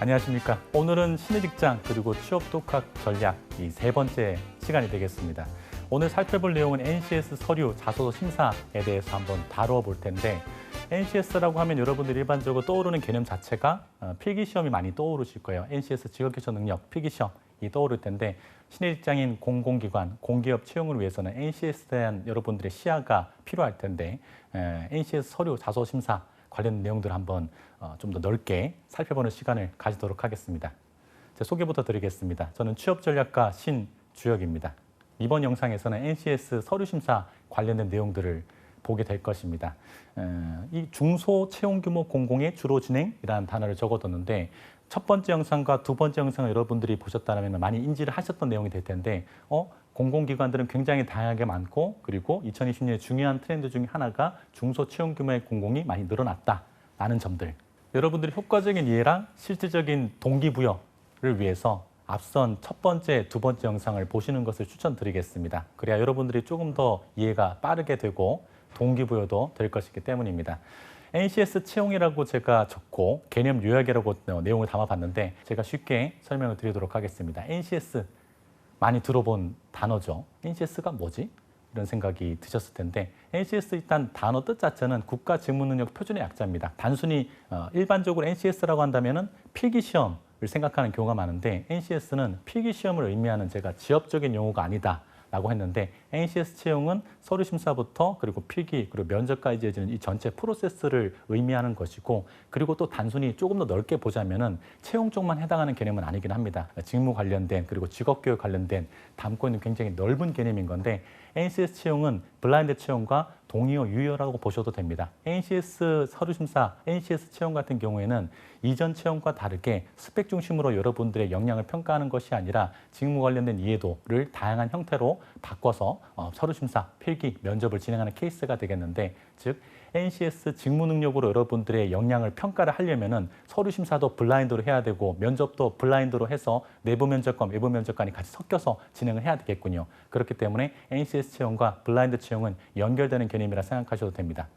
안녕하십니까. 오늘은 신입직장 그리고 취업 독학 전략 이 세 번째 시간이 되겠습니다. 오늘 살펴볼 내용은 NCS 서류 자소서 심사에 대해서 한번 다루어 볼 텐데 NCS라고 하면 여러분들이 일반적으로 떠오르는 개념 자체가 필기시험이 많이 떠오르실 거예요. NCS 직업교차 능력 필기시험이 떠오를 텐데 신입직장인 공공기관, 공기업 채용을 위해서는 NCS에 대한 여러분들의 시야가 필요할 텐데 NCS 서류 자소서 심사 관련 내용들을 한번 좀 더 넓게 살펴보는 시간을 가지도록 하겠습니다. 제 소개부터 드리겠습니다. 저는 취업전략가 신주혁입니다. 이번 영상에서는 NCS 서류심사 관련된 내용들을 보게 될 것입니다. 이 중소채용규모 공공의 주로 진행이라는 단어를 적어뒀는데 첫 번째 영상과 두 번째 영상을 여러분들이 보셨다면 많이 인지를 하셨던 내용이 될 텐데 공공기관들은 굉장히 다양하게 많고 그리고 2020년에 중요한 트렌드 중에 하나가 중소채용규모의 공공이 많이 늘어났다라는 점들. 여러분들이 효과적인 이해랑 실질적인 동기부여를 위해서 앞선 첫 번째, 두 번째 영상을 보시는 것을 추천드리겠습니다. 그래야 여러분들이 조금 더 이해가 빠르게 되고 동기부여도 될 것이기 때문입니다. NCS 채용이라고 제가 적고 개념 요약이라고 내용을 담아봤는데 제가 쉽게 설명을 드리도록 하겠습니다. NCS 많이 들어본 단어죠. NCS가 뭐지? 이런 생각이 드셨을 텐데 NCS 일단 단어 뜻 자체는 국가직무능력 표준의 약자입니다. 단순히 일반적으로 NCS라고 한다면은 필기시험을 생각하는 경우가 많은데 NCS는 필기시험을 의미하는 제가 지역적인 용어가 아니다라고 했는데 NCS 채용은 서류 심사부터 그리고 필기 그리고 면접까지 이어지는 이 전체 프로세스를 의미하는 것이고 그리고 또 단순히 조금 더 넓게 보자면은 채용 쪽만 해당하는 개념은 아니긴 합니다. 직무 관련된 그리고 직업교육 관련된 담고 있는 굉장히 넓은 개념인 건데 NCS 채용은 블라인드 채용과 동의어 유효라고 보셔도 됩니다. NCS 서류심사, NCS 채용 같은 경우에는 이전 채용과 다르게 스펙 중심으로 여러분들의 역량을 평가하는 것이 아니라 직무 관련된 이해도를 다양한 형태로 바꿔서 서류심사, 필기, 면접을 진행하는 케이스가 되겠는데 즉 NCS 직무 능력으로 여러분들의 역량을 평가를 하려면은 서류 심사도 블라인드로 해야 되고 면접도 블라인드로 해서 내부 면접과 외부 면접관이 같이 섞여서 진행을 해야 되겠군요. 그렇기 때문에 NCS 채용과 블라인드 채용은 연결되는 개념이라 생각하셔도 됩니다.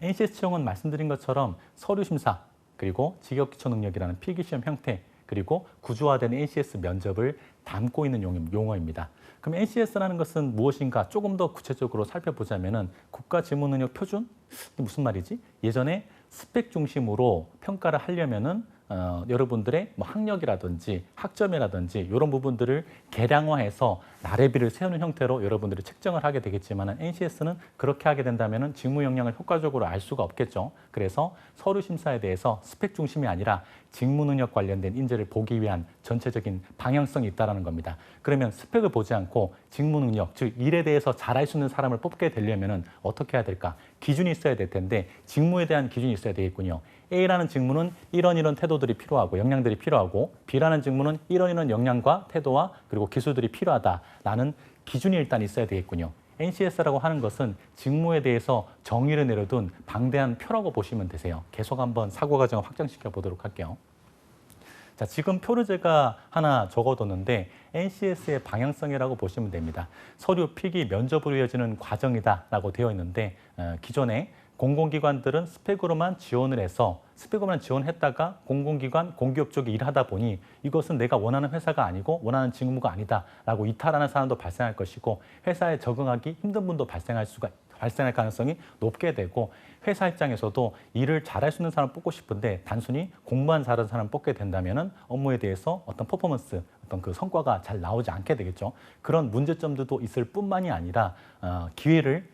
NCS 채용은 말씀드린 것처럼 서류 심사 그리고 직업기초 능력이라는 필기시험 형태 그리고 구조화된 NCS 면접을 담고 있는 용어입니다. 그럼 NCS라는 것은 무엇인가 조금 더 구체적으로 살펴보자면은 국가직무능력 표준? 이게 무슨 말이지? 예전에 스펙 중심으로 평가를 하려면은 여러분들의 뭐 학력이라든지 학점이라든지 이런 부분들을 계량화해서 나래비를 세우는 형태로 여러분들이 책정을 하게 되겠지만 NCS는 그렇게 하게 된다면 직무 역량을 효과적으로 알 수가 없겠죠. 그래서 서류 심사에 대해서 스펙 중심이 아니라 직무 능력 관련된 인재를 보기 위한 전체적인 방향성이 있다는 겁니다. 그러면 스펙을 보지 않고 직무 능력, 즉 일에 대해서 잘할 수 있는 사람을 뽑게 되려면 어떻게 해야 될까? 기준이 있어야 될 텐데 직무에 대한 기준이 있어야 되겠군요. A라는 직무는 이런 태도들이 필요하고 역량들이 필요하고 B라는 직무는 이런 역량과 태도와 그리고 기술들이 필요하다라는 기준이 일단 있어야 되겠군요. NCS라고 하는 것은 직무에 대해서 정의를 내려둔 방대한 표라고 보시면 되세요. 계속 한번 사고 과정을 확장시켜 보도록 할게요. 자, 지금 표를 제가 하나 적어뒀는데 NCS의 방향성이라고 보시면 됩니다. 서류, 필기, 면접으로 이어지는 과정이다라고 되어 있는데 기존에 공공기관들은 스펙으로만 지원을 해서 스펙으로만 지원했다가 공공기관, 공기업 쪽에 일하다 보니 이것은 내가 원하는 회사가 아니고 원하는 직무가 아니다라고 이탈하는 사람도 발생할 것이고 회사에 적응하기 힘든 분도 발생할 가능성이 높게 되고 회사 입장에서도 일을 잘할 수 있는 사람 뽑고 싶은데 단순히 공부만 잘하는 사람 뽑게 된다면 업무에 대해서 어떤 퍼포먼스, 어떤 그 성과가 잘 나오지 않게 되겠죠. 그런 문제점들도 있을 뿐만이 아니라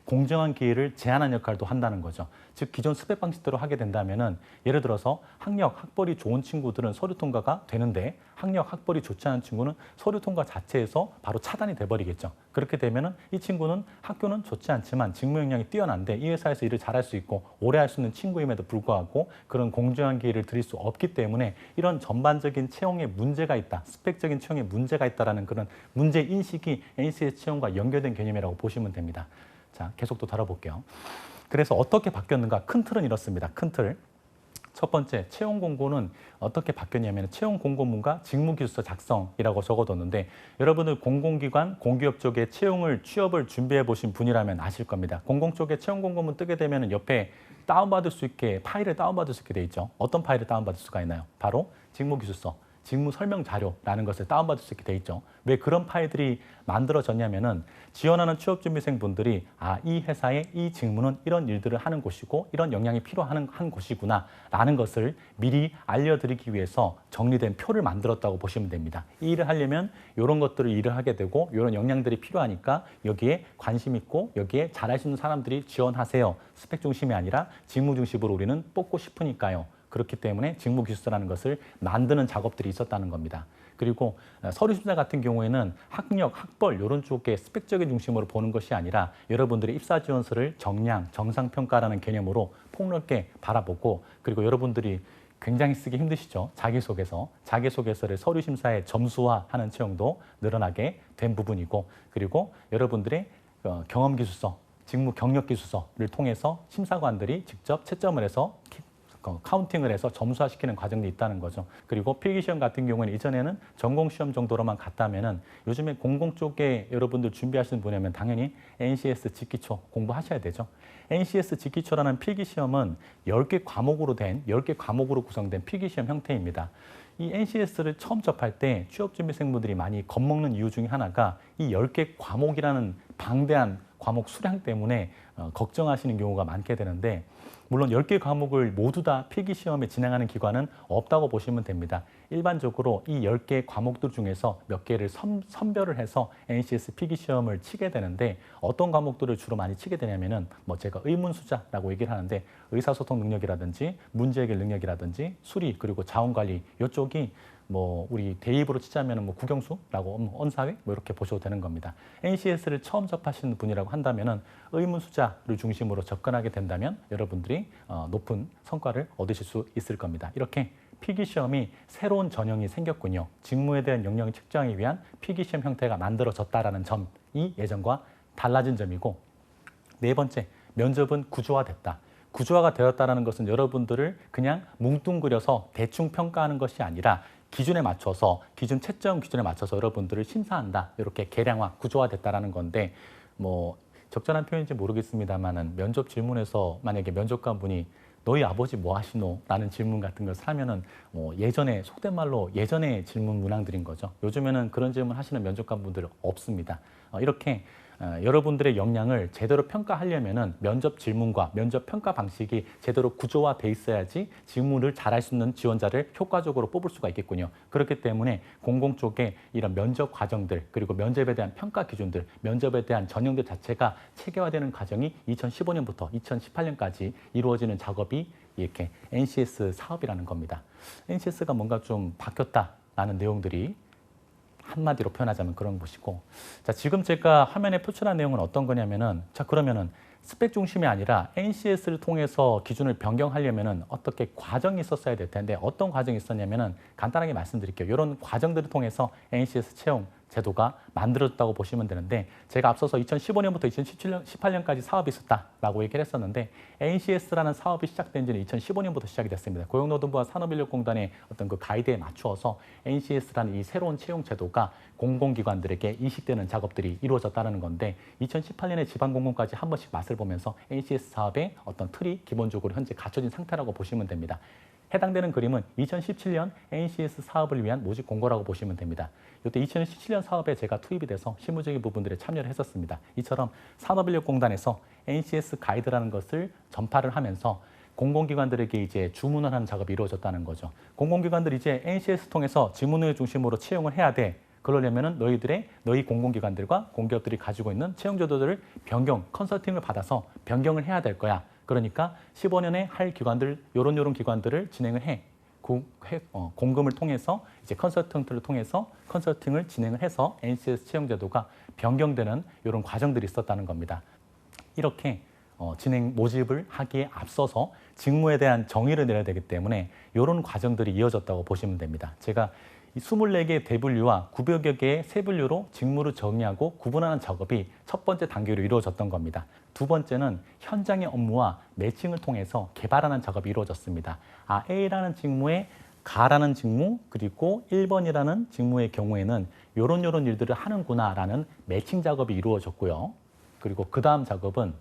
공정한 기회를 제한하는 역할도 한다는 거죠. 즉 기존 스펙 방식대로 하게 된다면은 예를 들어서 학력, 학벌이 좋은 친구들은 서류 통과가 되는데 학력, 학벌이 좋지 않은 친구는 서류 통과 자체에서 바로 차단이 돼버리겠죠. 그렇게 되면은 이 친구는 학교는 좋지 않지만 직무 역량이 뛰어난데 이 회사에서 일을 잘할 수 있고 오래 할 수 있는 친구임에도 불구하고 그런 공정한 기회를 드릴 수 없기 때문에 이런 전반적인 채용에 문제가 있다. 스펙적인 채용에 문제가 있다라는 그런 문제 인식이 NCS 채용과 연결된 개념이라고 보시면 됩니다. 자, 계속 또 다뤄볼게요. 그래서 어떻게 바뀌었는가? 큰 틀은 이렇습니다. 큰 틀. 첫 번째, 채용 공고는 어떻게 바뀌었냐면 채용 공고문과 직무기숙서 작성이라고 적어뒀는데 여러분들 공공기관, 공기업 쪽에 취업을 준비해 보신 분이라면 아실 겁니다. 공공 쪽에 채용 공고문 뜨게 되면 옆에 다운받을 수 있게 파일을 다운받을 수 있게 돼 있죠. 어떤 파일을 다운받을 수가 있나요? 바로 직무기술서, 직무설명자료라는 것을 다운받을 수 있게 돼 있죠. 왜 그런 파일들이 만들어졌냐면은 지원하는 취업준비생분들이 이 회사의 이 직무는 이런 일들을 하는 곳이고 이런 역량이 필요한 한 곳이구나라는 것을 미리 알려드리기 위해서 정리된 표를 만들었다고 보시면 됩니다. 이 일을 하려면 이런 것들을 일을 하게 되고 이런 역량들이 필요하니까 여기에 관심 있고 여기에 잘할 수 있는 사람들이 지원하세요. 스펙 중심이 아니라 직무 중심으로 우리는 뽑고 싶으니까요. 그렇기 때문에 직무기술서라는 것을 만드는 작업들이 있었다는 겁니다. 그리고 서류심사 같은 경우에는 학력, 학벌 이런 쪽에 스펙적인 중심으로 보는 것이 아니라 여러분들의 입사지원서를 정량, 정상평가라는 개념으로 폭넓게 바라보고 그리고 여러분들이 굉장히 쓰기 힘드시죠. 자기소개서를 서류심사에 점수화하는 채용도 늘어나게 된 부분이고 그리고 여러분들의 경험기술서, 직무 경력기술서를 통해서 심사관들이 직접 채점을 해서 카운팅을 해서 점수화시키는 과정도 있다는 거죠. 그리고 필기시험 같은 경우는 이전에는 전공시험 정도로만 갔다면은 요즘에 공공 쪽에 여러분들 준비하시는 분이면 당연히 NCS 직기초 공부하셔야 되죠. NCS 직기초라는 필기시험은 10개 과목으로 구성된 필기시험 형태입니다. 이 NCS를 처음 접할 때 취업준비생분들이 많이 겁먹는 이유 중에 하나가 이 10개 과목이라는 방대한 과목 수량 때문에 걱정하시는 경우가 많게 되는데 물론 10개 과목을 모두 다 필기시험에 진행하는 기관은 없다고 보시면 됩니다. 일반적으로 이 10개 과목들 중에서 몇 개를 선별을 해서 NCS 필기시험을 치게 되는데 어떤 과목들을 주로 많이 치게 되냐면은 제가 의문수자라고 얘기를 하는데 의사소통 능력이라든지 문제해결 능력이라든지 수리 그리고 자원관리 이쪽이 우리 대입으로 치자면 국영수라고 언사회 이렇게 보셔도 되는 겁니다. NCS를 처음 접하시는 분이라고 한다면은 의문수자를 중심으로 접근하게 된다면 여러분들이 높은 성과를 얻으실 수 있을 겁니다. 이렇게 필기시험이 새로운 전형이 생겼군요. 직무에 대한 역량을 측정하기 위한 필기시험 형태가 만들어졌다라는 점이 예전과 달라진 점이고 네 번째, 면접은 구조화됐다. 구조화가 되었다는 것은 여러분들을 그냥 뭉뚱그려서 대충 평가하는 것이 아니라 채점 기준에 맞춰서 여러분들을 심사한다. 이렇게 개량화, 구조화됐다라는 건데 적절한 표현인지 모르겠습니다만은 면접 질문에서 만약에 면접관분이 너희 아버지 뭐 하시노? 라는 질문 같은 걸 하면은 예전에 속된 말로 예전의 질문 문항들인 거죠. 요즘에는 그런 질문 하시는 면접관분들 없습니다. 이렇게 여러분들의 역량을 제대로 평가하려면은 면접 질문과 면접 평가 방식이 제대로 구조화돼 있어야지 직무를 잘할 수 있는 지원자를 효과적으로 뽑을 수가 있겠군요. 그렇기 때문에 공공 쪽에 이런 면접 과정들 그리고 면접에 대한 평가 기준들, 면접에 대한 전형들 자체가 체계화되는 과정이 2015년부터 2018년까지 이루어지는 작업이 이렇게 NCS 사업이라는 겁니다. NCS가 뭔가 좀 바뀌었다라는 내용들이 한마디로 표현하자면 그런 것이고 지금 제가 화면에 표출한 내용은 어떤 거냐면은 그러면은 스펙 중심이 아니라 NCS를 통해서 기준을 변경하려면은 어떻게 과정이 있었어야 될 텐데 어떤 과정이 있었냐면은 간단하게 말씀드릴게요. 이런 과정들을 통해서 NCS 채용 제도가 만들어졌다고 보시면 되는데 제가 앞서서 2015년부터 2018년까지 사업이 있었다라고 얘기를 했었는데 NCS라는 사업이 시작된 지는 2015년부터 시작이 됐습니다. 고용노동부와 산업인력공단의 어떤 그 가이드에 맞추어서 NCS라는 이 새로운 채용 제도가 공공기관들에게 인식되는 작업들이 이루어졌다는 건데 2018년에 지방공공까지 한 번씩 맛을 보면서 NCS 사업의 어떤 틀이 기본적으로 현재 갖춰진 상태라고 보시면 됩니다. 해당되는 그림은 2017년 NCS 사업을 위한 모집 공고라고 보시면 됩니다. 이때 2017년 사업에 제가 투입이 돼서 실무적인 부분들에 참여를 했었습니다. 이처럼 산업인력공단에서 NCS 가이드라는 것을 전파를 하면서 공공기관들에게 이제 주문을 하는 작업이 이루어졌다는 거죠. 공공기관들이 이제 NCS 통해서 지문을 중심으로 채용을 해야 돼. 그러려면은 너희 공공기관들과 공기업들이 가지고 있는 채용제도들을 컨설팅을 받아서 변경을 해야 될 거야. 그러니까 15년에 할 기관들, 요런 기관들을 진행을 해. 공금을 통해서 이제 컨설턴트를 통해서 컨설팅을 진행을 해서 NCS 채용제도가 변경되는 이런 과정들이 있었다는 겁니다. 이렇게 모집을 하기에 앞서서 직무에 대한 정의를 내려야 되기 때문에 이런 과정들이 이어졌다고 보시면 됩니다. 제가 이 24개의 대분류와 900여 개의 세분류로 직무를 정의하고 구분하는 작업이 첫 번째 단계로 이루어졌던 겁니다. 두 번째는 현장의 업무와 매칭을 통해서 개발하는 작업이 이루어졌습니다. A라는 직무에 가라는 직무 그리고 1번이라는 직무의 경우에는 요런 일들을 하는구나라는 매칭 작업이 이루어졌고요. 그리고 그 다음 작업은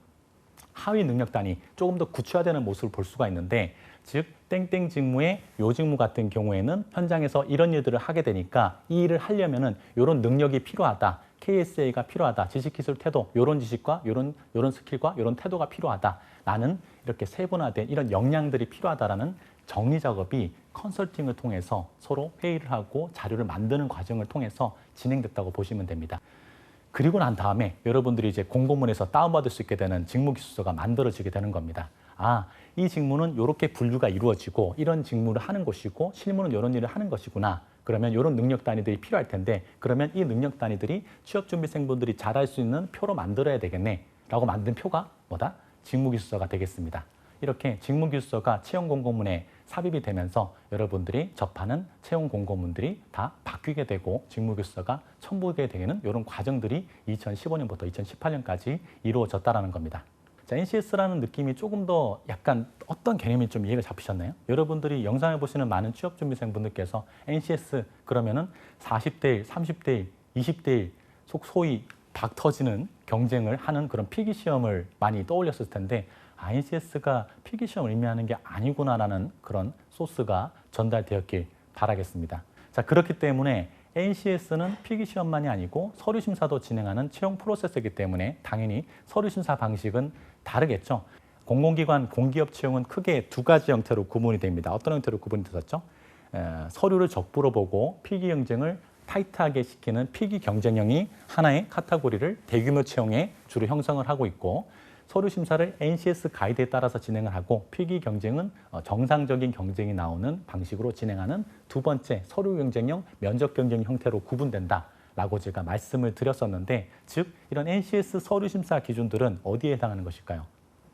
하위 능력 단위 조금 더 구체화되는 모습을 볼 수가 있는데 즉 땡땡 직무의 요 직무 같은 경우에는 현장에서 이런 일들을 하게 되니까 이 일을 하려면은 이런 능력이 필요하다. KSA가 필요하다. 지식, 기술, 태도, 이런 지식과 이런 스킬과 이런 태도가 필요하다. 라는 이렇게 세분화된 이런 역량들이 필요하다라는 정리 작업이 컨설팅을 통해서 서로 회의를 하고 자료를 만드는 과정을 통해서 진행됐다고 보시면 됩니다. 그리고 난 다음에 여러분들이 이제 공고문에서 다운받을 수 있게 되는 직무기술서가 만들어지게 되는 겁니다. 아, 이 직무는 이렇게 분류가 이루어지고 이런 직무를 하는 것이고 실무는 이런 일을 하는 것이구나. 그러면 이런 능력 단위들이 필요할 텐데 그러면 이 능력 단위들이 취업준비생분들이 잘할 수 있는 표로 만들어야 되겠네. 라고 만든 표가 뭐다? 직무기술서가 되겠습니다. 이렇게 직무기술서가 채용공고문에 삽입이 되면서 여러분들이 접하는 채용공고문들이 다 바뀌게 되고 직무기술서가 첨부되게 되는 이런 과정들이 2015년부터 2018년까지 이루어졌다는 겁니다. 자, NCS라는 느낌이 조금 더 약간 어떤 개념이 좀 이해가 잡히셨나요? 여러분들이 영상을 보시는 많은 취업준비생분들께서 NCS 그러면은 40대 1, 30대 1, 20대 1 소위 박 터지는 경쟁을 하는 그런 필기시험을 많이 떠올렸을 텐데 NCS가 필기시험을 의미하는 게 아니구나라는 그런 소스가 전달되었길 바라겠습니다. 자, 그렇기 때문에 NCS는 필기시험만이 아니고 서류심사도 진행하는 채용 프로세스이기 때문에 당연히 서류심사 방식은 다르겠죠. 공공기관, 공기업 채용은 크게 두 가지 형태로 구분이 됩니다. 어떤 형태로 구분이 되었죠? 서류를 적부로 보고 필기 경쟁을 타이트하게 시키는 필기 경쟁형이 하나의 카테고리를 대규모 채용에 주로 형성을 하고 있고 서류 심사를 NCS 가이드에 따라서 진행을 하고 필기 경쟁은 정상적인 경쟁이 나오는 방식으로 진행하는 두 번째 서류 경쟁형, 면접 경쟁 형태로 구분된다라고 제가 말씀을 드렸었는데 즉 이런 NCS 서류 심사 기준들은 어디에 해당하는 것일까요?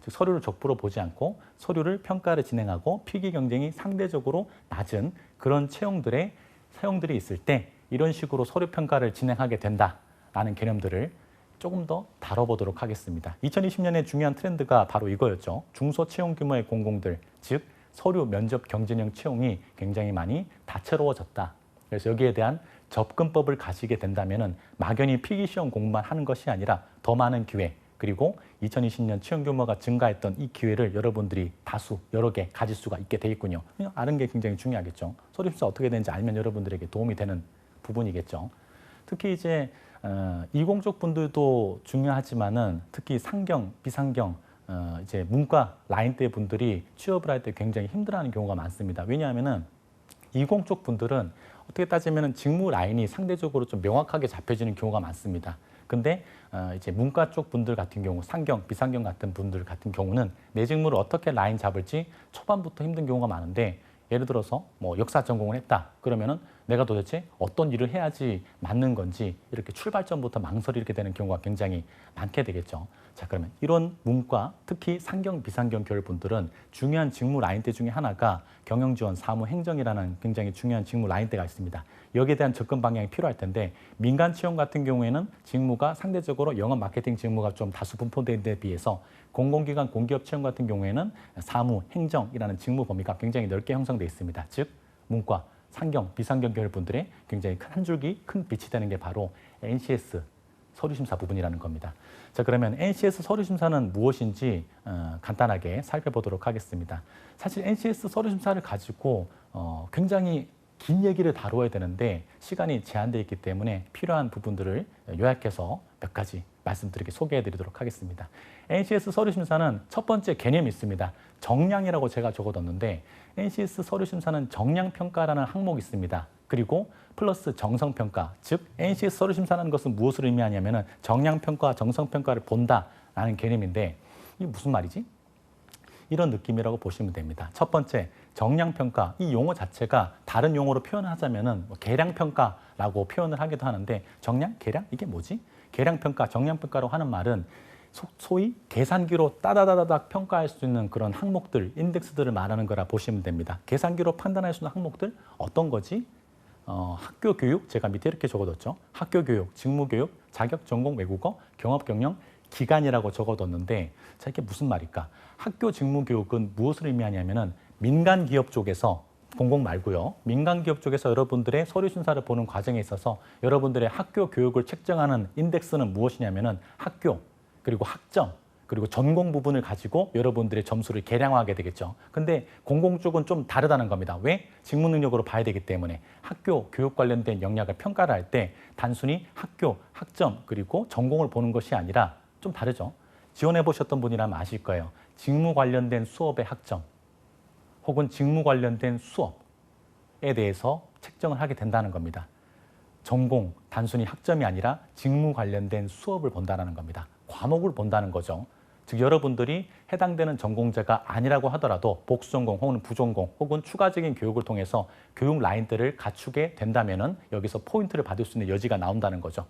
즉 서류를 적부로 보지 않고 서류를 평가를 진행하고 필기 경쟁이 상대적으로 낮은 그런 채용들이 있을 때 이런 식으로 서류 평가를 진행하게 된다라는 개념들을 조금 더 다뤄보도록 하겠습니다. 2020년의 중요한 트렌드가 바로 이거였죠. 중소 채용 규모의 공공들, 즉 서류 면접 경쟁형 채용이 굉장히 많이 다채로워졌다. 그래서 여기에 대한 접근법을 가지게 된다면 막연히 필기시험 공부만 하는 것이 아니라 더 많은 기회, 그리고 2020년 채용 규모가 증가했던 이 기회를 여러분들이 다수, 여러 개 가질 수가 있게 돼 있군요. 아는 게 굉장히 중요하겠죠. 서류 심사 어떻게 되는지 알면 여러분들에게 도움이 되는 부분이겠죠. 특히 이제 이공적 분들도 중요하지만은 특히 상경, 비상경, 이제 문과 라인대 분들이 취업을 할 때 굉장히 힘들어하는 경우가 많습니다. 왜냐하면은 이공 쪽 분들은 어떻게 따지면은 직무 라인이 상대적으로 좀 명확하게 잡혀지는 경우가 많습니다. 근데 이제 문과 쪽 분들 같은 경우, 상경, 비상경 같은 분들 같은 경우는 내 직무를 어떻게 라인 잡을지 초반부터 힘든 경우가 많은데 예를 들어서 뭐 역사 전공을 했다. 그러면은 내가 도대체 어떤 일을 해야지 맞는 건지 이렇게 출발점부터 망설이게 되는 경우가 굉장히 많게 되겠죠. 자, 그러면 이런 문과, 특히 상경, 비상경 계열 분들은 중요한 직무 라인대 중에 하나가 경영지원, 사무행정이라는 굉장히 중요한 직무 라인대가 있습니다. 여기에 대한 접근 방향이 필요할 텐데 민간 채용 같은 경우에는 직무가 상대적으로 영업 마케팅 직무가 좀 다수 분포된 데 비해서 공공기관, 공기업 채용 같은 경우에는 사무, 행정이라는 직무 범위가 굉장히 넓게 형성되어 있습니다. 즉, 문과, 상경, 비상경 계열 분들의 굉장히 한 줄기 큰 빛이 되는 게 바로 NCS 서류심사 부분이라는 겁니다. 자, 그러면 NCS 서류심사는 무엇인지 간단하게 살펴보도록 하겠습니다. 사실 NCS 서류심사를 가지고 굉장히 긴 얘기를 다루어야 되는데 시간이 제한되어 있기 때문에 필요한 부분들을 요약해서 몇 가지 소개해드리도록 하겠습니다. NCS 서류심사는 첫 번째 개념이 있습니다. 정량이라고 제가 적어뒀는데 NCS 서류심사는 정량평가라는 항목이 있습니다. 그리고 플러스 정성평가, 즉 NCS 서류심사라는 것은 무엇을 의미하냐면 정량평가, 정성평가를 본다라는 개념인데 이게 무슨 말이지? 이런 느낌이라고 보시면 됩니다. 첫 번째, 정량평가. 이 용어 자체가 다른 용어로 표현하자면 계량평가라고 표현을 하기도 하는데 정량, 계량? 이게 뭐지? 계량평가, 정량평가라고 하는 말은 소위 계산기로 따다다닥 평가할 수 있는 그런 항목들, 인덱스들을 말하는 거라 보시면 됩니다. 계산기로 판단할 수 있는 항목들 어떤 거지? 학교 교육, 제가 밑에 이렇게 적어뒀죠. 학교 교육, 직무 교육, 자격 전공 외국어, 경업 경영, 기간이라고 적어뒀는데 자, 이게 무슨 말일까? 학교 직무 교육은 무엇을 의미하냐면은 민간 기업 쪽에서 공공 말고요. 민간 기업 쪽에서 여러분들의 서류 심사를 보는 과정에 있어서 여러분들의 학교 교육을 책정하는 인덱스는 무엇이냐면은 학교, 그리고 학점, 그리고 전공 부분을 가지고 여러분들의 점수를 계량화하게 되겠죠. 근데 공공 쪽은 좀 다르다는 겁니다. 왜? 직무 능력으로 봐야 되기 때문에 학교, 교육 관련된 역량을 평가를 할 때 단순히 학교, 학점, 그리고 전공을 보는 것이 아니라 좀 다르죠. 지원해 보셨던 분이라면 아실 거예요. 직무 관련된 수업의 학점 혹은 직무 관련된 수업에 대해서 책정을 하게 된다는 겁니다. 전공, 단순히 학점이 아니라 직무 관련된 수업을 본다는 겁니다. 과목을 본다는 거죠. 즉 여러분들이 해당되는 전공자가 아니라고 하더라도 복수전공 혹은 부전공 혹은 추가적인 교육을 통해서 교육 라인들을 갖추게 된다면 여기서 포인트를 받을 수 있는 여지가 나온다는 거죠.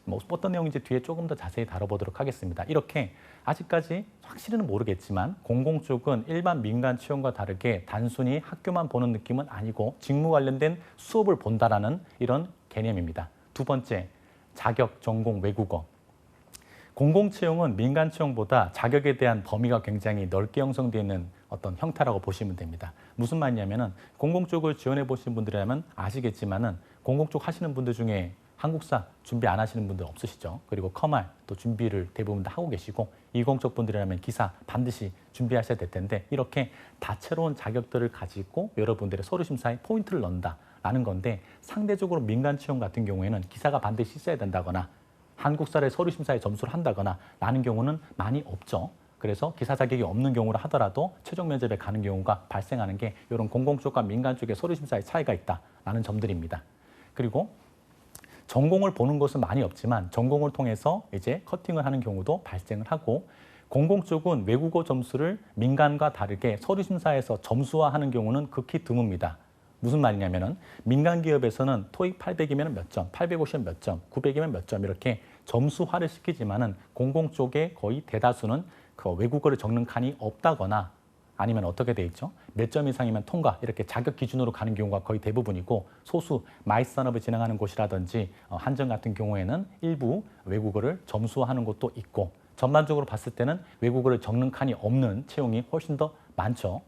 뭐 어떤 내용인지 뒤에 조금 더 자세히 다뤄보도록 하겠습니다. 이렇게 아직까지 확실히는 모르겠지만 공공 쪽은 일반 민간 채용과 다르게 단순히 학교만 보는 느낌은 아니고 직무 관련된 수업을 본다라는 이런 개념입니다. 두 번째, 자격, 전공, 외국어. 공공 채용은 민간 채용보다 자격에 대한 범위가 굉장히 넓게 형성되어 있는 어떤 형태라고 보시면 됩니다. 무슨 말이냐면은 공공 쪽을 지원해 보신 분들이라면 아시겠지만은 공공 쪽 하시는 분들 중에 한국사 준비 안 하시는 분들 없으시죠? 그리고 커말 또 준비를 대부분 다 하고 계시고 이공적 분들이라면 기사 반드시 준비하셔야 될 텐데 이렇게 다채로운 자격들을 가지고 여러분들의 서류 심사에 포인트를 넣는다라는 건데 상대적으로 민간 채용 같은 경우에는 기사가 반드시 있어야 된다거나 한국사를 서류 심사에 점수를 한다거나 라는 경우는 많이 없죠. 그래서 기사 자격이 없는 경우를 하더라도 최종 면접에 가는 경우가 발생하는 게 이런 공공 쪽과 민간 쪽의 서류 심사의 차이가 있다라는 점들입니다. 그리고 전공을 보는 것은 많이 없지만 전공을 통해서 이제 커팅을 하는 경우도 발생을 하고 공공 쪽은 외국어 점수를 민간과 다르게 서류 심사에서 점수화하는 경우는 극히 드뭅니다. 무슨 말이냐면은 민간 기업에서는 토익 800이면 몇 점, 850이면 몇 점, 900이면 몇 점 이렇게 점수화를 시키지만은 공공 쪽에 거의 대다수는 그 외국어를 적는 칸이 없다거나 아니면 어떻게 돼 있죠? 몇 점 이상이면 통과 이렇게 자격 기준으로 가는 경우가 거의 대부분이고 소수 마이스 산업을 진행하는 곳이라든지 한정 같은 경우에는 일부 외국어를 점수화하는 곳도 있고 전반적으로 봤을 때는 외국어를 적는 칸이 없는 채용이 훨씬 더 많죠.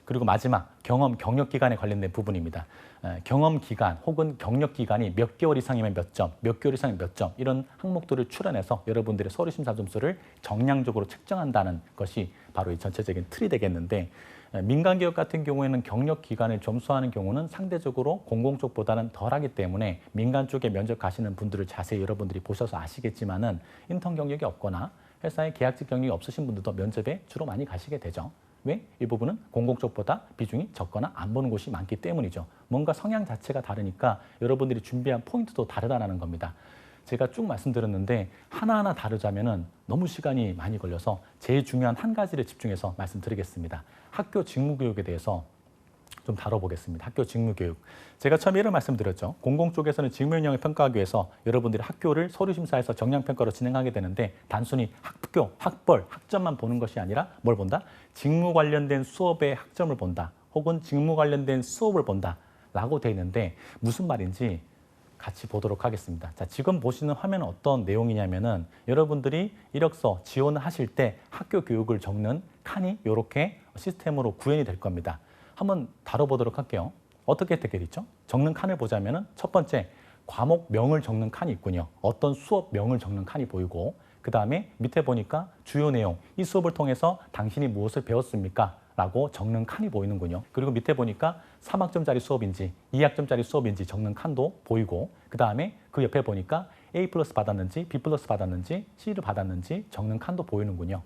그리고 마지막 경험, 경력 기간에 관련된 부분입니다. 경험 기간 혹은 경력 기간이 몇 개월 이상이면 몇 점, 몇 개월 이상이면 몇 점 이런 항목들을 출연해서 여러분들의 서류 심사 점수를 정량적으로 책정한다는 것이 바로 이 전체적인 틀이 되겠는데 민간 기업 같은 경우에는 경력 기간을 점수하는 경우는 상대적으로 공공 쪽보다는 덜하기 때문에 민간 쪽에 면접 가시는 분들을 자세히 여러분들이 보셔서 아시겠지만은 인턴 경력이 없거나 회사에 계약직 경력이 없으신 분들도 면접에 주로 많이 가시게 되죠. 왜? 이 부분은 공공 쪽보다 비중이 적거나 안 보는 곳이 많기 때문이죠. 뭔가 성향 자체가 다르니까 여러분들이 준비한 포인트도 다르다는 겁니다. 제가 쭉 말씀드렸는데 하나하나 다루자면은 너무 시간이 많이 걸려서 제일 중요한 한 가지를 집중해서 말씀드리겠습니다. 학교 직무교육에 대해서 좀 다뤄보겠습니다. 학교 직무교육. 제가 처음에 이런 말씀드렸죠. 공공 쪽에서는 직무 역량을 평가하기 위해서 여러분들이 학교를 서류 심사에서 정량평가로 진행하게 되는데 단순히 학교, 학벌, 학점만 보는 것이 아니라 뭘 본다? 직무 관련된 수업의 학점을 본다. 혹은 직무 관련된 수업을 본다. 라고 돼 있는데 무슨 말인지 같이 보도록 하겠습니다. 자, 지금 보시는 화면은 어떤 내용이냐면은 여러분들이 이력서 지원을 하실 때 학교 교육을 적는 칸이 이렇게 시스템으로 구현이 될 겁니다. 한번 다뤄보도록 할게요. 어떻게 되게 됐죠? 적는 칸을 보자면은 첫 번째 과목명을 적는 칸이 있군요. 어떤 수업명을 적는 칸이 보이고 그 다음에 밑에 보니까 주요 내용, 이 수업을 통해서 당신이 무엇을 배웠습니까? 라고 적는 칸이 보이는군요. 그리고 밑에 보니까 3학점짜리 수업인지 2학점짜리 수업인지 적는 칸도 보이고 그 다음에 그 옆에 보니까 A 플러스 받았는지 B 플러스 받았는지 C를 받았는지 적는 칸도 보이는군요.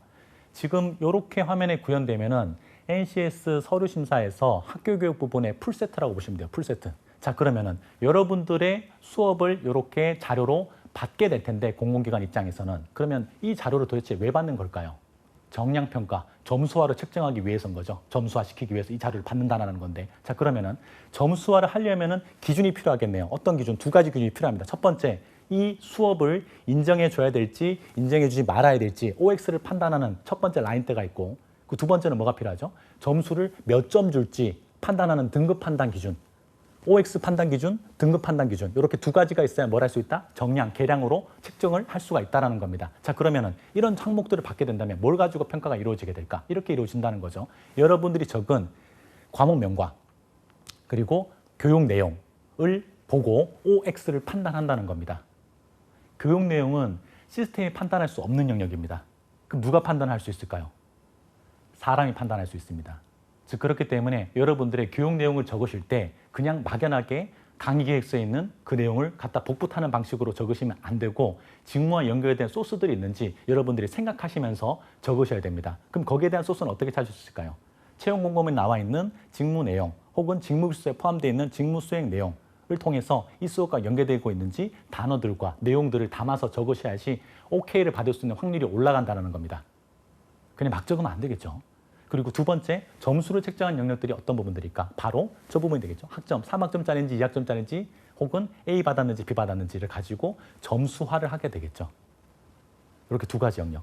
지금 이렇게 화면에 구현되면은 NCS 서류 심사에서 학교 교육 부분의 풀세트라고 보시면 돼요. 풀세트. 자, 그러면은 여러분들의 수업을 이렇게 자료로 받게 될 텐데 공공기관 입장에서는 그러면 이 자료를 도대체 왜 받는 걸까요? 정량평가, 점수화를 책정하기 위해서인 거죠. 점수화시키기 위해서 이 자료를 받는다는 건데 자, 그러면은 점수화를 하려면은 기준이 필요하겠네요. 어떤 기준? 두 가지 기준이 필요합니다. 첫 번째, 이 수업을 인정해 줘야 될지 인정해 주지 말아야 될지 OX를 판단하는 첫 번째 라인대가 있고 그 두 번째는 뭐가 필요하죠? 점수를 몇 점 줄지 판단하는 등급 판단 기준. OX 판단 기준, 등급 판단 기준 이렇게 두 가지가 있어야 뭘 할 수 있다? 정량, 계량으로 책정을 할 수가 있다는 겁니다. 자, 그러면은 이런 항목들을 받게 된다면 뭘 가지고 평가가 이루어지게 될까? 이렇게 이루어진다는 거죠. 여러분들이 적은 과목명과 그리고 교육 내용을 보고 OX를 판단한다는 겁니다. 교육 내용은 시스템이 판단할 수 없는 영역입니다. 그럼 누가 판단할 수 있을까요? 사람이 판단할 수 있습니다. 즉 그렇기 때문에 여러분들의 교육 내용을 적으실 때 그냥 막연하게 강의 계획서에 있는 그 내용을 갖다 복붙하는 방식으로 적으시면 안 되고 직무와 연결된 소스들이 있는지 여러분들이 생각하시면서 적으셔야 됩니다. 그럼 거기에 대한 소스는 어떻게 찾을 수 있을까요? 채용 공고문에 나와 있는 직무 내용 혹은 직무 기수에 포함되어 있는 직무 수행 내용을 통해서 이 수업과 연계되고 있는지 단어들과 내용들을 담아서 적으셔야지 OK를 받을 수 있는 확률이 올라간다는 겁니다. 그냥 막 적으면 안 되겠죠. 그리고 두 번째, 점수를 책정한 영역들이 어떤 부분들일까? 바로 저 부분이 되겠죠. 학점, 3학점짜리인지 2학점짜리인지 혹은 A 받았는지 B 받았는지를 가지고 점수화를 하게 되겠죠. 이렇게 두 가지 영역.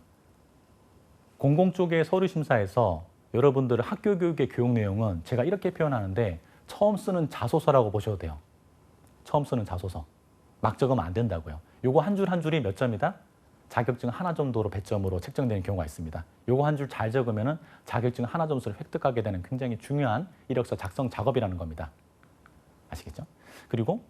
공공 쪽의 서류 심사에서 여러분들 학교 교육의 교육 내용은 제가 이렇게 표현하는데 처음 쓰는 자소서라고 보셔도 돼요. 처음 쓰는 자소서. 막 적으면 안 된다고요. 요거 한 줄 한 줄이 몇 점이다? 자격증 하나 정도로 배점으로 책정되는 경우가 있습니다. 요거 한 줄 잘 적으면 자격증 하나 점수를 획득하게 되는 굉장히 중요한 이력서 작성 작업이라는 겁니다. 아시겠죠? 그리고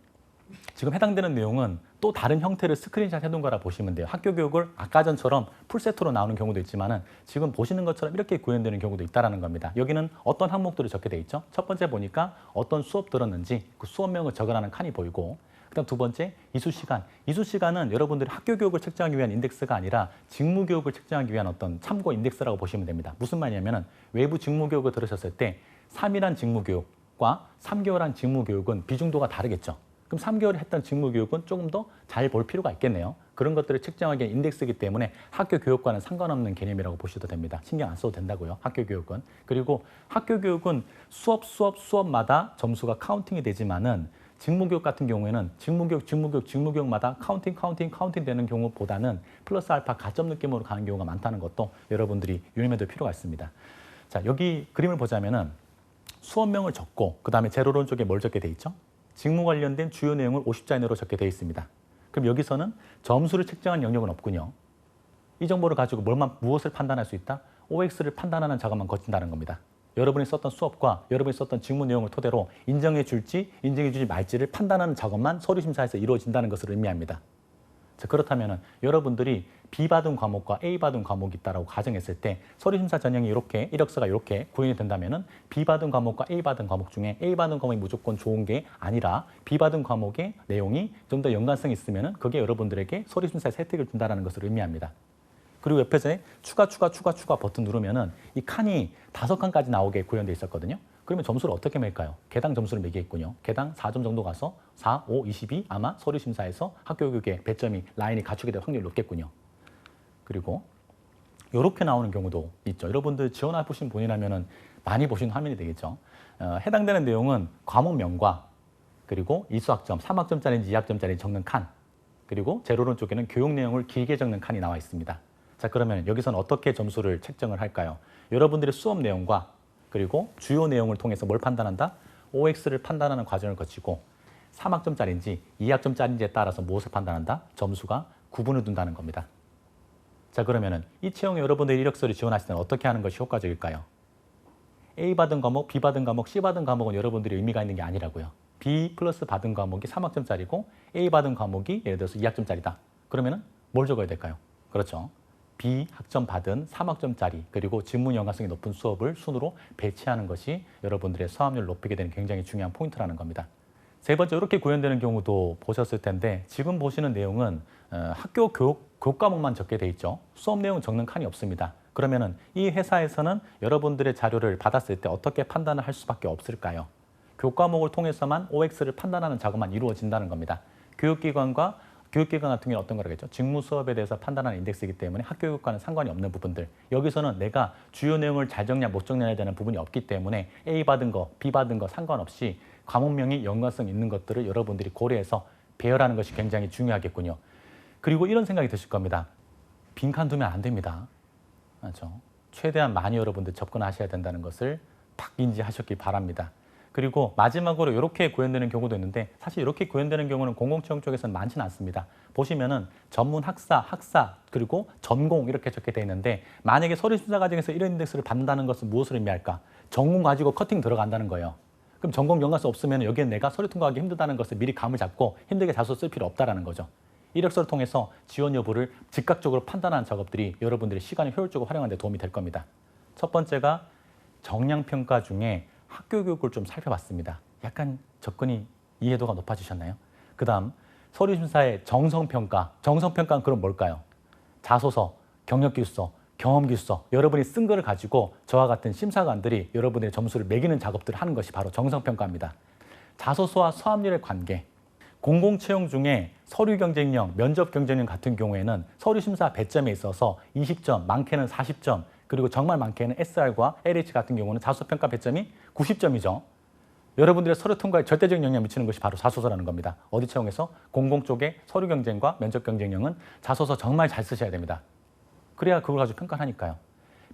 지금 해당되는 내용은 또 다른 형태를 스크린샷 해둔 거라 보시면 돼요. 학교 교육을 아까 전처럼 풀세트로 나오는 경우도 있지만은 지금 보시는 것처럼 이렇게 구현되는 경우도 있다는 겁니다. 여기는 어떤 항목들이 적게 돼 있죠? 첫 번째 보니까 어떤 수업 들었는지 그 수업명을 적으라는 칸이 보이고 그다음 두 번째, 이수 시간. 이수 시간은 여러분들이 학교 교육을 책정하기 위한 인덱스가 아니라 직무 교육을 책정하기 위한 어떤 참고 인덱스라고 보시면 됩니다. 무슨 말이냐면은 외부 직무 교육을 들으셨을 때 3일한 직무 교육과 3개월한 직무 교육은 비중도가 다르겠죠. 그럼 3개월 했던 직무 교육은 조금 더 잘 볼 필요가 있겠네요. 그런 것들을 책정하기 위한 인덱스이기 때문에 학교 교육과는 상관없는 개념이라고 보셔도 됩니다. 신경 안 써도 된다고요. 학교 교육은. 그리고 학교 교육은 수업마다 점수가 카운팅이 되지만은 직무교육 같은 경우에는 직무교육마다 카운팅 되는 경우보다는 플러스 알파 가점 느낌으로 가는 경우가 많다는 것도 여러분들이 유념해둘 필요가 있습니다. 자, 여기 그림을 보자면은 수업명을 적고 그다음에 제로론 쪽에 뭘 적게 돼 있죠? 직무 관련된 주요 내용을 50자 이내로 적게 돼 있습니다. 그럼 여기서는 점수를 책정한 영역은 없군요. 이 정보를 가지고 무엇을 판단할 수 있다? OX를 판단하는 작업만 거친다는 겁니다. 여러분이 썼던 수업과 여러분이 썼던 직무 내용을 토대로 인정해 줄지 인정해 주지 말지를 판단하는 작업만 서류 심사에서 이루어진다는 것을 의미합니다. 자, 그렇다면 여러분들이 B 받은 과목과 A 받은 과목이 있다고 가정했을 때 서류 심사 전형이 이렇게 이력서가 이렇게 구현이 된다면 B 받은 과목과 A 받은 과목 중에 A 받은 과목이 무조건 좋은 게 아니라 B 받은 과목의 내용이 좀 더 연관성이 있으면 그게 여러분들에게 서류 심사에서 혜택을 준다는 것을 의미합니다. 그리고 옆에서 추가 버튼 누르면은 이 칸이 5칸까지 나오게 구현되어 있었거든요. 그러면 점수를 어떻게 맬까요? 개당 점수를 매기겠군요. 개당 4점 정도 가서 4, 5, 22 아마 서류 심사에서 학교 교육의 배점이 라인이 갖추게 될 확률이 높겠군요. 그리고 이렇게 나오는 경우도 있죠. 여러분들 지원해 보신 분이라면은 많이 보신 화면이 되겠죠. 해당되는 내용은 과목명과 그리고 이수학점, 3학점짜리인지 2학점짜리 적는 칸, 그리고 제로론 쪽에는 교육 내용을 길게 적는 칸이 나와 있습니다. 자, 그러면 여기서는 어떻게 점수를 책정을 할까요? 여러분들의 수업 내용과 그리고 주요 내용을 통해서 뭘 판단한다? OX를 판단하는 과정을 거치고 3학점짜리인지 2학점짜리인지에 따라서 무엇을 판단한다? 점수가 구분을 둔다는 겁니다. 자, 그러면은 이 채용에 여러분들이 이력서를 지원하실 때는 어떻게 하는 것이 효과적일까요? A 받은 과목, B 받은 과목, C 받은 과목은 여러분들이 의미가 있는 게 아니라고요. B 플러스 받은 과목이 3학점짜리고 A 받은 과목이 예를 들어서 2학점짜리다. 그러면은 뭘 적어야 될까요? 그렇죠. B 학점 받은 3학점짜리 그리고 직무 연관성이 높은 수업을 순으로 배치하는 것이 여러분들의 수업률을 높이게 되는 굉장히 중요한 포인트라는 겁니다. 세 번째, 이렇게 구현되는 경우도 보셨을 텐데 지금 보시는 내용은 학교 교육 과목만 적게 돼 있죠. 수업 내용 적는 칸이 없습니다. 그러면은 이 회사에서는 여러분들의 자료를 받았을 때 어떻게 판단을 할 수밖에 없을까요? 교육 과목을 통해서만 OX를 판단하는 작업만 이루어진다는 겁니다. 교육기관 같은 경우는 어떤 거라겠죠? 직무 수업에 대해서 판단하는 인덱스이기 때문에 학교 교육과는 상관이 없는 부분들. 여기서는 내가 주요 내용을 잘 적냐 못 적냐에 대한 부분이 없기 때문에 A 받은 거, B 받은 거 상관없이 과목명이 연관성 있는 것들을 여러분들이 고려해서 배열하는 것이 굉장히 중요하겠군요. 그리고 이런 생각이 드실 겁니다. 빈칸 두면 안 됩니다. 맞죠? 최대한 많이 여러분들 접근하셔야 된다는 것을 팍 인지하셨기 바랍니다. 그리고 마지막으로 이렇게 구현되는 경우도 있는데 사실 이렇게 구현되는 경우는 공공채용 쪽에서는 많지는 않습니다. 보시면은 전문 학사, 그리고 전공 이렇게 적게 돼 있는데 만약에 서류 심사 과정에서 이런 인덱스를 받는다는 것은 무엇을 의미할까? 전공 가지고 커팅 들어간다는 거예요. 그럼 전공 연관성 없으면 여기에 내가 서류 통과하기 힘들다는 것을 미리 감을 잡고 힘들게 자소 쓸 필요 없다는 거죠. 이력서를 통해서 지원 여부를 즉각적으로 판단하는 작업들이 여러분들의 시간을 효율적으로 활용하는 데 도움이 될 겁니다. 첫 번째가 정량평가 중에 학교 교육을 좀 살펴봤습니다. 약간 접근이 이해도가 높아지셨나요? 그 다음 서류심사의 정성평가. 정성평가는 그럼 뭘까요? 자소서, 경력기술서, 경험기술서, 여러분이 쓴 거를 가지고 저와 같은 심사관들이 여러분의 점수를 매기는 작업들을 하는 것이 바로 정성평가입니다. 자소서와 수업률의 관계, 공공채용 중에 서류 경쟁력, 면접 경쟁력 같은 경우에는 서류심사 배점에 있어서 20점, 많게는 40점, 그리고 정말 많게는 SR과 LH 같은 경우는 자소평가 배점이 90점이죠. 여러분들의 서류 통과에 절대적인 영향을 미치는 것이 바로 자소서라는 겁니다. 어디 채용에서? 공공 쪽의 서류 경쟁과 면접 경쟁력은 자소서 정말 잘 쓰셔야 됩니다. 그래야 그걸 가지고 평가를 하니까요.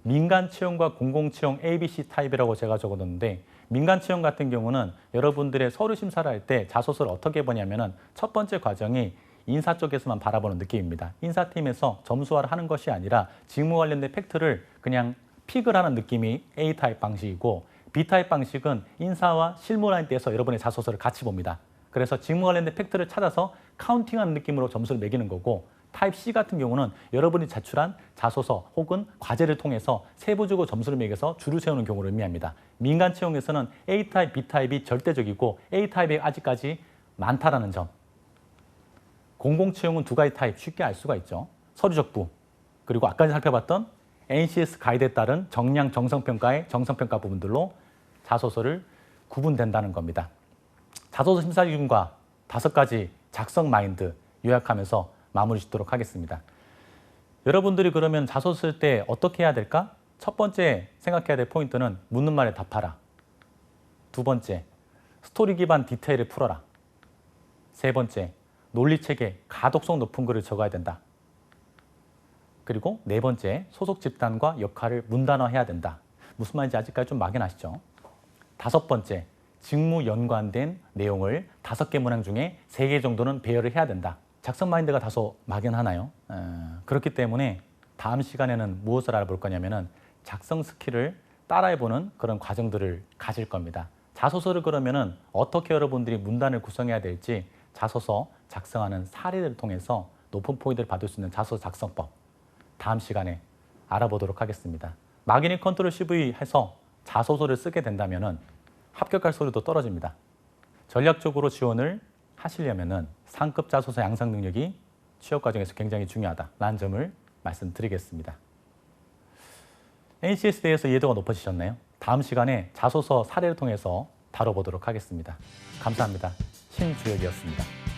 민간 채용과 공공 채용 ABC 타입이라고 제가 적어뒀는데 민간 채용 같은 경우는 여러분들의 서류 심사를 할 때 자소서를 어떻게 보냐면은 첫 번째 과정이 인사 쪽에서만 바라보는 느낌입니다. 인사팀에서 점수화를 하는 것이 아니라 직무 관련된 팩트를 그냥 픽을 하는 느낌이 A타입 방식이고 B타입 방식은 인사와 실무 라인 때에서 여러분의 자소서를 같이 봅니다. 그래서 직무 관련된 팩트를 찾아서 카운팅하는 느낌으로 점수를 매기는 거고 타입 C 같은 경우는 여러분이 제출한 자소서 혹은 과제를 통해서 세부적으로 점수를 매겨서 줄을 세우는 경우를 의미합니다. 민간 채용에서는 A타입, B타입이 절대적이고 A타입이 아직까지 많다라는 점. 공공채용은 두 가지 타입 쉽게 알 수가 있죠. 서류적부, 그리고 아까 살펴봤던 NCS 가이드에 따른 정량 정성평가의 정성평가 부분들로 자소서를 구분된다는 겁니다. 자소서 심사 기준과 5가지 작성 마인드 요약하면서 마무리 짓도록 하겠습니다. 여러분들이 그러면 자소서 쓸 때 어떻게 해야 될까? 첫 번째 생각해야 될 포인트는 묻는 말에 답하라. 두 번째, 스토리 기반 디테일을 풀어라. 세 번째, 논리체계, 가독성 높은 글을 적어야 된다. 그리고 네 번째, 소속 집단과 역할을 문단화해야 된다. 무슨 말인지 아직까지 좀 막연하시죠? 다섯 번째, 직무 연관된 내용을 5개 문항 중에 3개 정도는 배열을 해야 된다. 작성 마인드가 다소 막연하나요? 그렇기 때문에 다음 시간에는 무엇을 알아볼 거냐면은 작성 스킬을 따라해보는 그런 과정들을 가질 겁니다. 자소서를 그러면은 어떻게 여러분들이 문단을 구성해야 될지 자소서 작성하는 사례를 통해서 높은 포인트를 받을 수 있는 자소서 작성법 다음 시간에 알아보도록 하겠습니다. 막연히 컨트롤 CV 해서 자소서를 쓰게 된다면은 합격할 소리도 떨어집니다. 전략적으로 지원을 하시려면은 상급 자소서 양성 능력이 취업 과정에서 굉장히 중요하다라는 점을 말씀드리겠습니다. NCS에 대해서 이해도가 높아지셨나요? 다음 시간에 자소서 사례를 통해서 다뤄보도록 하겠습니다. 감사합니다. 신주혁이었습니다.